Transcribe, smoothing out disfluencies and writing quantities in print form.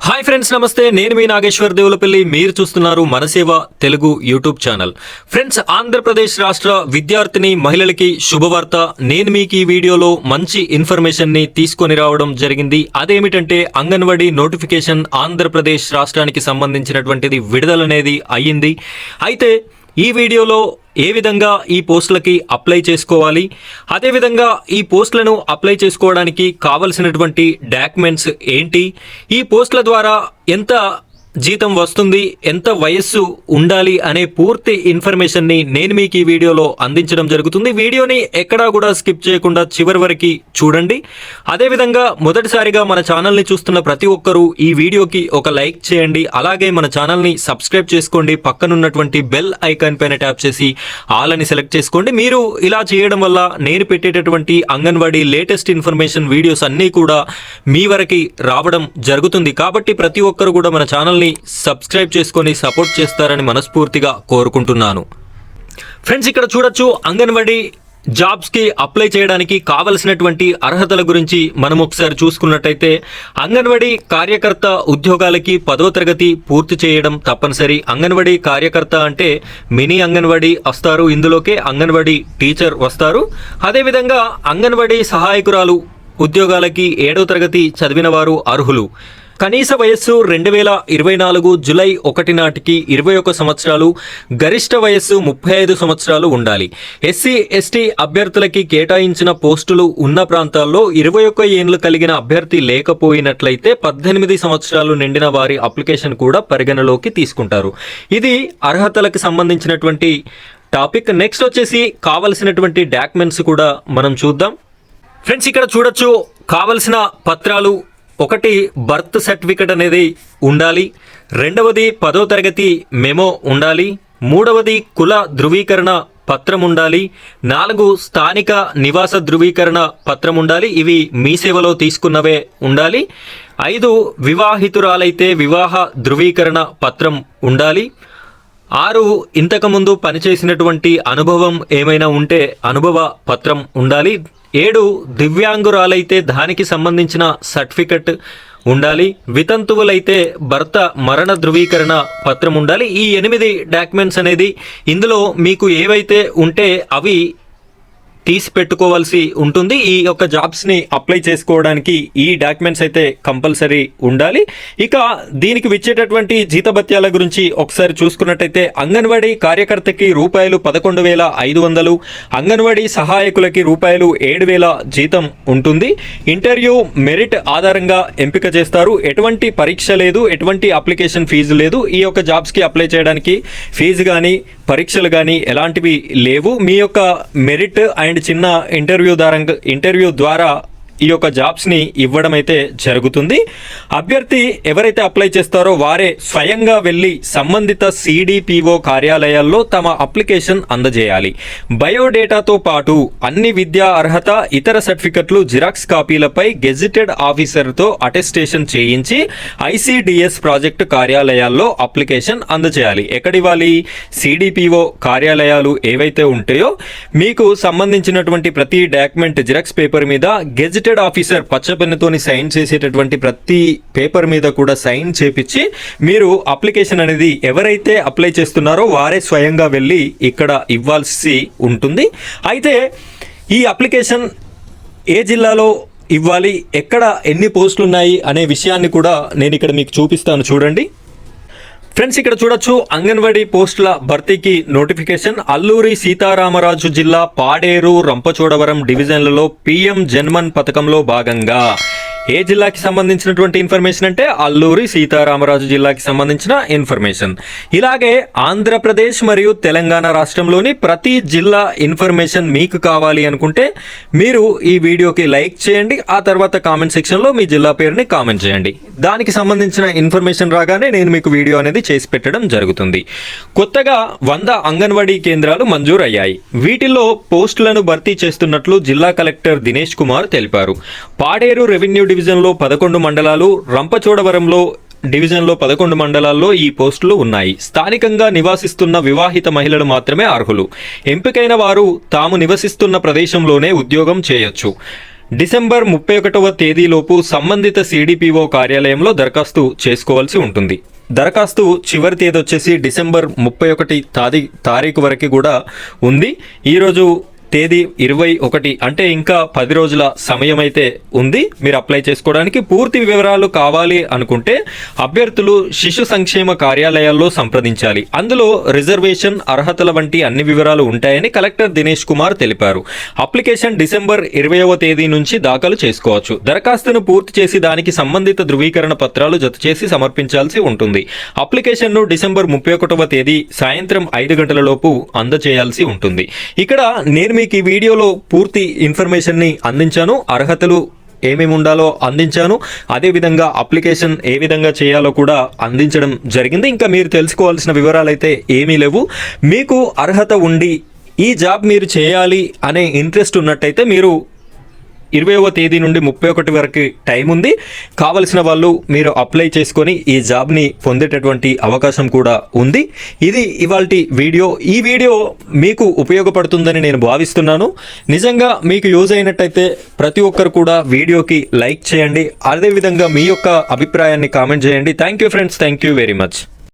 Hi friends, నమస్తే. నేను మీ నాగేశ్వర్ దేవులపల్లి. మీరు చూస్తున్నారు Manaseva Telugu YouTube channel. Friends, Andhra Pradesh రాష్ట్ర విద్యార్థిని మహిళలకి శుభవార్త. నేను మీకు ఈ వీడియోలో మంచి ఇన్ఫర్మేషన్ ని తీసుకొని రావడం జరిగింది. అదేమిటంటే అంగన్వాడీ నోటిఫికేషన్ ఆంధ్రప్రదేశ్ రాష్ట్రానికి సంబంధించినటువంటిది విడుదలనేది అయ్యింది. అయితే ఈ వీడియోలో ఏ విధంగా ఈ పోస్టులకి అప్లై చేసుకోవాలి, అదేవిధంగా ఈ పోస్టులను అప్లై చేసుకోవడానికి కావలసినటువంటి డాక్యుమెంట్స్ ఏంటి, ఈ పోస్టుల ద్వారా ఎంత జీతం వస్తుంది, ఎంత వయస్సు ఉండాలి అనే పూర్తి ఇన్ఫర్మేషన్ ని నేను మీకు ఈ వీడియోలో అందించడం జరుగుతుంది. వీడియోని ఎక్కడా కూడా స్కిప్ చేయకుండా చివరి వరకు చూడండి. అదేవిధంగా మొదటిసారిగా మన ఛానల్ని చూస్తున్న ప్రతి ఒక్కరూ ఈ వీడియోకి ఒక లైక్ చేయండి. అలాగే మన ఛానల్ని సబ్స్క్రైబ్ చేసుకోండి. పక్కనున్నటువంటి బెల్ ఐకాన్ పైన ట్యాప్ చేసి ఆల్ అని సెలెక్ట్ చేసుకోండి. మీరు ఇలా చేయడం వల్ల నేను పెట్టేటటువంటి అంగన్వాడీ లేటెస్ట్ ఇన్ఫర్మేషన్ వీడియోస్ అన్నీ కూడా మీ వరకు రావడం జరుగుతుంది. కాబట్టి ప్రతి ఒక్కరు కూడా మన ఛానల్ని సబ్స్క్రైబ్ చేసుకొని సపోర్ట్ చేస్తారని మనస్ఫూర్తిగా కోరుకుంటున్నాను. ఫ్రెండ్స్, ఇక్కడ చూడొచ్చు అంగన్వాడీ జాబ్స్ కి అప్లై చేయడానికి కావలసినటువంటి అర్హతల గురించి మనం ఒకసారి చూసుకున్నట్టయితే, అంగన్వాడీ కార్యకర్త ఉద్యోగాలకి 10వ తరగతి పూర్తి చేయడం తప్పనిసరి. అంగన్వాడీ కార్యకర్త అంటే మినీ అంగన్వాడీ వస్తారు, ఇందులోకే అంగన్వాడీ టీచర్ వస్తారు. అదేవిధంగా అంగన్వాడీ సహాయకురాలు ఉద్యోగాలకి 7వ తరగతి చదివిన వారు అర్హులు. కనీస వయస్సు 2024 జూలై 1 నాటికి 21 సంవత్సరాలు, గరిష్ట వయస్సు 35 సంవత్సరాలు ఉండాలి. ఎస్సీ ఎస్టీ అభ్యర్థులకి కేటాయించిన పోస్టులు ఉన్న ప్రాంతాల్లో 21 ఏళ్లు కలిగిన అభ్యర్థి లేకపోయినట్లయితే 18 సంవత్సరాలు నిండిన వారి అప్లికేషన్ కూడా పరిగణలోకి తీసుకుంటారు. ఇది అర్హతలకు సంబంధించినటువంటి టాపిక్. నెక్స్ట్ వచ్చేసి కావలసినటువంటి డాక్యుమెంట్స్ కూడా మనం చూద్దాం. ఫ్రెండ్స్, ఇక్కడ చూడొచ్చు కావలసిన పత్రాలు. ఒకటి, బర్త్ సర్టిఫికెట్ అనేది ఉండాలి. రెండవది 10వ తరగతి మెమో ఉండాలి. మూడవది కుల ధృవీకరణ పత్రం ఉండాలి. 4, స్థానిక నివాస ధృవీకరణ పత్రం ఉండాలి. ఇవి మీ సేవలో తీసుకున్నవే ఉండాలి. 5, వివాహితురాలైతే వివాహ ధృవీకరణ పత్రం ఉండాలి. 6, ఇంతకుముందు పనిచేసినటువంటి అనుభవం ఏమైనా ఉంటే అనుభవ పత్రం ఉండాలి. 7, దివ్యాంగురాలైతే దానికి సంబంధించిన సర్టిఫికెట్ ఉండాలి. వితంతువులైతే భర్త మరణ ధృవీకరణ పత్రం ఉండాలి. ఈ 8 డాక్యుమెంట్స్ అనేది ఇందులో మీకు ఏవైతే ఉంటే అవి తీసి పెట్టుకోవాల్సి ఉంటుంది. ఈ యొక్క జాబ్స్ని అప్లై చేసుకోవడానికి ఈ డాక్యుమెంట్స్ అయితే కంపల్సరీ ఉండాలి. ఇక దీనికి విచ్చేటటువంటి జీతభత్యాల గురించి ఒకసారి చూసుకున్నట్టయితే, అంగన్వాడీ కార్యకర్తకి ₹11,500, అంగన్వాడీ సహాయకులకి ₹7,000 జీతం ఉంటుంది. ఇంటర్వ్యూ మెరిట్ ఆధారంగా ఎంపిక చేస్తారు. ఎటువంటి పరీక్ష లేదు, ఎటువంటి అప్లికేషన్ ఫీజు లేదు. ఈ యొక్క జాబ్స్కి అప్లై చేయడానికి ఫీజు కానీ పరీక్షలు కానీ ఎలాంటివి లేవు. మీ యొక్క మెరిట్ అండ్ చిన్న ఇంటర్వ్యూ ద్వారా ఈ యొక్క జాబ్స్ని ఇవ్వడం అయితే జరుగుతుంది. అభ్యర్థి ఎవరైతే అప్లై చేస్తారో వారే స్వయంగా వెళ్ళి సంబంధిత సిడిపిఓ కార్యాలయాల్లో తమ అప్లికేషన్ అందజేయాలి. బయోడేటాతో పాటు అన్ని విద్యా అర్హత, ఇతర సర్టిఫికెట్లు, జిరాక్స్ కాపీలపై గెజిటెడ్ ఆఫీసర్తో అటెస్టేషన్ చేయించి ఐసిడిఎస్ ప్రాజెక్టు కార్యాలయాల్లో అప్లికేషన్ అందజేయాలి. ఎక్కడివ్వాలి? సిడిపిఓ కార్యాలయాలు ఏవైతే ఉంటాయో మీకు సంబంధించినటువంటి ప్రతి డాక్యుమెంట్ జిరాక్స్ పేపర్ మీద గెజిటెడ్ ఆఫీసర్ పచ్చపెన్నుతోని సైన్ చేసేటటువంటి ప్రతి పేపర్ మీద కూడా సైన్ చేపించి మీరు అప్లికేషన్ అనేది ఎవరైతే అప్లై చేస్తున్నారో వారే స్వయంగా వెళ్ళి ఇక్కడ ఇవ్వాల్సి ఉంటుంది. అయితే ఈ అప్లికేషన్ ఏ జిల్లాలో ఇవ్వాలి, ఎక్కడ ఎన్ని పోస్టులు ఉన్నాయి అనే విషయాన్ని కూడా నేను ఇక్కడ మీకు చూపిస్తాను. చూడండి ఫ్రెండ్స్, ఇక్కడ చూడొచ్చు అంగన్వాడీ పోస్టుల భర్తీకి నోటిఫికేషన్. అల్లూరి సీతారామరాజు జిల్లా పాడేరు, రంపచోడవరం డివిజన్లలో పిఎం జన్మన్ పథకంలో భాగంగా ఏ జిల్లాకి సంబంధించినటువంటి ఇన్ఫర్మేషన్ అంటే అల్లూరి సీతారామరాజు జిల్లాకి సంబంధించిన ఇన్ఫర్మేషన్. ఇలాగే ఆంధ్రప్రదేశ్ మరియు తెలంగాణ రాష్ట్రంలోని ప్రతి జిల్లా ఇన్ఫర్మేషన్ మీకు కావాలి అనుకుంటే మీరు ఈ వీడియోకి లైక్ చేయండి. ఆ తర్వాత కామెంట్ సెక్షన్లో మీ జిల్లా పేరుని కామెంట్ చేయండి. దానికి సంబంధించిన ఇన్ఫర్మేషన్ రాగానే నేను మీకు వీడియో అనేది చేసి పెట్టడం జరుగుతుంది. కొత్తగా 100 అంగన్వాడీ కేంద్రాలు మంజూరు అయ్యాయి. వీటిల్లో పోస్టులను భర్తీ చేస్తున్నట్లు జిల్లా కలెక్టర్ దినేష్ కుమార్ తెలిపారు. పాడేరు రెవెన్యూ డివిజన్లో 11 మండలాలు, రంపచోడవరంలో డివిజన్లో 11 మండలాల్లో ఈ పోస్టులు ఉన్నాయి. స్థానికంగా నివాసిస్తున్న వివాహిత మహిళలు మాత్రమే అర్హులు. ఎంపికైన వారు తాము నివసిస్తున్న ప్రదేశంలోనే ఉద్యోగం చేయొచ్చు. డిసెంబర్ 31వ తేదీలోపు సంబంధిత సిడిపిఓ కార్యాలయంలో దరఖాస్తు చేసుకోవాల్సి ఉంటుంది. దరఖాస్తు చివరి తేదీ వచ్చేసి డిసెంబర్ 31 తారీఖు వరకు కూడా ఉంది. ఈరోజు తేదీ 21, అంటే ఇంకా 10 రోజుల సమయం అయితే ఉంది మీరు అప్లై చేసుకోవడానికి. పూర్తి వివరాలు కావాలి అనుకుంటే అభ్యర్థులు శిశు సంక్షేమ కార్యాలయాల్లో సంప్రదించాలి. అందులో రిజర్వేషన్, అర్హతల వంటి అన్ని వివరాలు ఉంటాయని కలెక్టర్ దినేష్ కుమార్ తెలిపారు. అప్లికేషన్ డిసెంబర్ 20వ తేదీ నుంచి దాఖలు చేసుకోవచ్చు. దరఖాస్తును పూర్తి చేసి దానికి సంబంధిత ధృవీకరణ పత్రాలు జత చేసి సమర్పించాల్సి ఉంటుంది. అప్లికేషన్ను డిసెంబర్ 31వ తేదీ సాయంత్రం 5 గంటల లోపు అందజేయాల్సి ఉంటుంది. ఇక్కడ నేను మీకు ఈ వీడియోలో పూర్తి ఇన్ఫర్మేషన్ని అందించాను. అర్హతలు ఏమేమి ఉండాలో అందించాను. అదేవిధంగా అప్లికేషన్ ఏ విధంగా చేయాలో కూడా అందించడం జరిగింది. ఇంకా మీరు తెలుసుకోవాల్సిన వివరాలు అయితే ఏమీ లేవు. మీకు అర్హత ఉండి ఈ జాబ్ మీరు చేయాలి అనే ఇంట్రెస్ట్ ఉన్నట్టయితే మీరు 20వ తేదీ నుండి 31 వరకు టైం ఉంది. కావలసిన వాళ్ళు మీరు అప్లై చేసుకొని ఈ జాబ్ని పొందేటటువంటి అవకాశం కూడా ఉంది. ఇది ఇవాల్టి వీడియో. ఈ వీడియో మీకు ఉపయోగపడుతుందని నేను భావిస్తున్నాను. నిజంగా మీకు యూజ్ అయినట్టయితే ప్రతి ఒక్కరు కూడా వీడియోకి లైక్ చేయండి. అదేవిధంగా మీ యొక్క అభిప్రాయాన్ని కామెంట్ చేయండి. Thank you friends, thank you very much.